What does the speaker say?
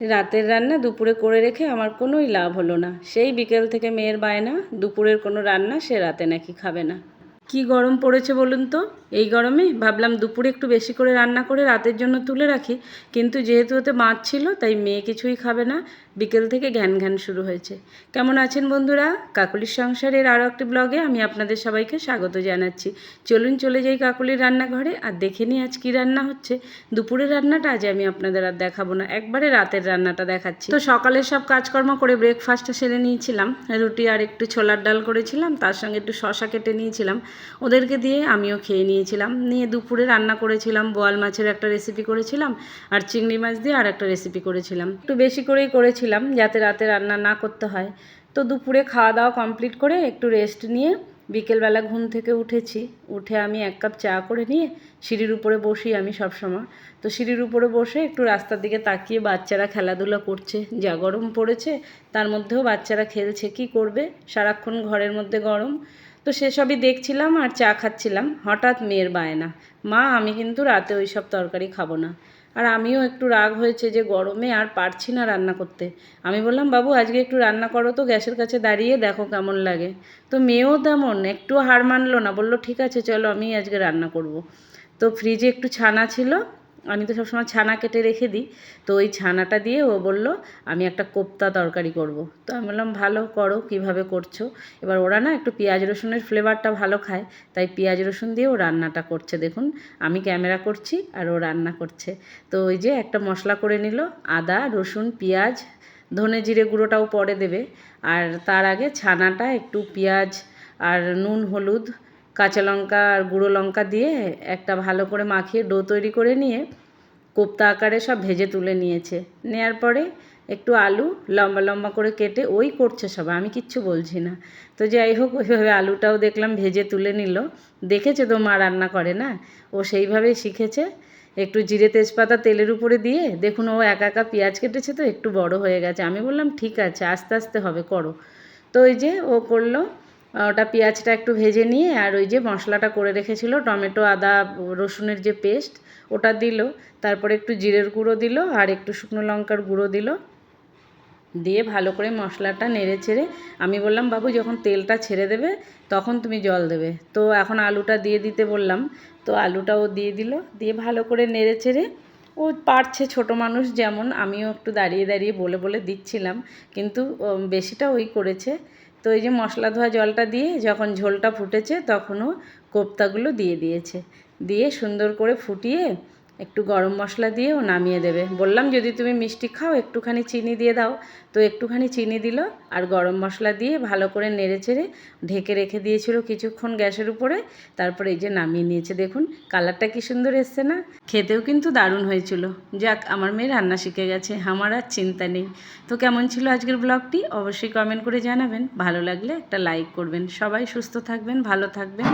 রাতের রান্না দুপুরে করে রেখে আমার কোনোই লাভ হলো না। সেই বিকেল থেকে মেয়ের বায়না, দুপুরের কোনো রান্না সে রাতে নাকি খাবে না। কি গরম পড়েছে বলুন তো। এই গরমে ভাবলাম দুপুরে একটু বেশি করে রান্না করে রাতের জন্য তুলে রাখি, কিন্তু যেহেতু ওতে মাছ ছিল তাই মেয়ে কিছুই খাবে না। বিকেল থেকে ঘ্যান ঘ্যান শুরু হয়েছে। কেমন আছেন বন্ধুরা? কাকুলির সংসারের আরও একটি ব্লগে আমি আপনাদের সবাইকে স্বাগত জানাচ্ছি। চলুন চলে যাই কাকুলির রান্নাঘরে আর দেখে নিই আজ কী রান্না হচ্ছে। দুপুরের রান্নাটা আজ আমি আপনাদের আর দেখাবো না, একবারে রাতের রান্নাটা দেখাচ্ছি। তো সকালের সব কাজকর্ম করে ব্রেকফাস্টটা সেরে নিয়েছিলাম। রুটি আর একটু ছোলার ডাল করেছিলাম, তার সঙ্গে একটু শশা কেটে নিয়েছিলাম, ওদেরকে দিয়ে আমিও খেয়ে নিয়েছিলাম। নিয়ে দুপুরে রান্না করেছিলাম, বোয়াল মাছের একটা রেসিপি করেছিলাম আর চিংড়ি মাছ দিয়ে আর একটা রেসিপি করেছিলাম। একটু বেশি করেই করেছিলাম যাতে রাতে রান্না না করতে হয়। তো দুপুরে খাওয়া দাওয়া কমপ্লিট করে একটু রেস্ট নিয়ে বিকেলবেলা ঘুম থেকে উঠেছি। উঠে আমি 1 কাপ চা করে নিয়ে সিঁড়ির উপরে বসি আমি সবসময়। তো সিঁড়ির উপরে বসে একটু রাস্তার দিকে তাকিয়ে বাচ্চারা খেলাধুলা করছে, যা গরম পড়েছে তার মধ্যেও বাচ্চারা খেলছে, কি করবে, সারাক্ষণ ঘরের মধ্যে গরম। তো সেসবই দেখছিলাম আর চা খাচ্ছিলাম। হঠাৎ মেয়ের বায়না, মা আমি কিন্তু রাতে ওই সব তরকারি খাবো না। আর আমিও একটু রাগ হয়েছে যে গরমে আর পারছি না রান্না করতে। আমি বললাম বাবু আজকে একটু রান্না করো তো, গ্যাসের কাছে দাঁড়িয়ে দেখো কেমন লাগে। তো মেয়েও তেমন একটু হার মানলো না, বললো ঠিক আছে চলো আমি আজকে রান্না করব। তো ফ্রিজে একটু ছানা ছিল, আমি তো সবসময় ছানা কেটে রেখে দিই। তো ওই ছানাটা দিয়ে ও বলল আমি একটা কোপ্তা তরকারি করব। তো আমি বললাম ভালো করো, কিভাবে করছো। এবার ওরা না একটু পেঁয়াজ রসুনের ফ্লেভারটা ভালো খায়, তাই পেঁয়াজ রসুন দিয়ে ও রান্নাটা করছে। দেখুন আমি ক্যামেরা করছি আর ও রান্না করছে। তো ওই যে একটা মশলা করে নিল, আদা রসুন পেঁয়াজ, ধনে জিরে গুঁড়োটাও পরে দেবে। আর তার আগে ছানাটা একটু পেঁয়াজ আর নুন হলুদ কাঁচা লঙ্কা আর গুঁড়ো লঙ্কা দিয়ে একটা ভালো করে মাখিয়ে ডো তৈরি করে নিয়ে কোপ্তা আকারে সব ভেজে তুলে নিয়েছে। নেয়ার পরে একটু আলু লম্বা লম্বা করে কেটে ওই করছে সব, আমি কিচ্ছু বলছি না। তো যাই হোক ওইভাবে আলুটাও দেখলাম ভেজে তুলে নিল। দেখেছে তো মা রান্না করে না, ও সেইভাবেই শিখেছে। একটু জিরে তেজপাতা তেলের উপরে দিয়ে দেখুন ও একা একা পেঁয়াজ কেটেছে তো একটু বড় হয়ে গেছে। আমি বললাম ঠিক আছে আস্তে আস্তে হবে, করো। তো ওই যে ও করলো, ওটা পেঁয়াজটা একটু ভেজে নিয়ে আর ওই যে মশলাটা করে রেখেছিল টমেটো আদা রসুনের যে পেস্ট ওটা দিল। তারপরে একটু জিরের গুঁড়ো দিল আর একটু শুকনো লঙ্কার গুঁড়ো দিল, দিয়ে ভালো করে মশলাটা নেড়ে চেড়ে আমি বললাম বাবু যখন তেলটা ছেড়ে দেবে তখন তুমি জল দেবে। তো এখন আলুটা দিয়ে দিতে বললাম, তো আলুটাও দিয়ে দিল, দিয়ে ভালো করে নেড়ে চেড়ে ও পারছে, ছোটো মানুষ যেমন, আমিও একটু দাঁড়িয়ে দাঁড়িয়ে বলে বলে দিচ্ছিলাম, কিন্তু বেশিটা ওই করেছে। তো এই যে মশলা ধোয়া জলটা দিয়ে যখন ঝোলটা ফুটেছে তখনও কোপ্তাগুলো দিয়ে দিয়েছে, দিয়ে সুন্দর করে ফুটিয়ে একটু গরম মশলা দিয়েও নামিয়ে দেবে। বললাম যদি তুমি মিষ্টি খাও একটুখানি চিনি দিয়ে দাও, তো একটুখানি চিনি দিল আর গরম মশলা দিয়ে ভালো করে নেড়ে চেড়ে ঢেকে রেখে দিয়েছিল কিছুক্ষণ গ্যাসের উপরে। তারপরে এই যে নামিয়ে নিয়েছে, দেখুন কালারটা কি সুন্দর এসছে না, খেতেও কিন্তু দারুণ হয়েছিল। যাক আমার মেয়ে রান্না শিখে গেছে, আমার আর চিন্তা নেই। তো কেমন ছিল আজকের ব্লগটি অবশ্যই কমেন্ট করে জানাবেন, ভালো লাগলে একটা লাইক করবেন। সবাই সুস্থ থাকবেন, ভালো থাকবেন।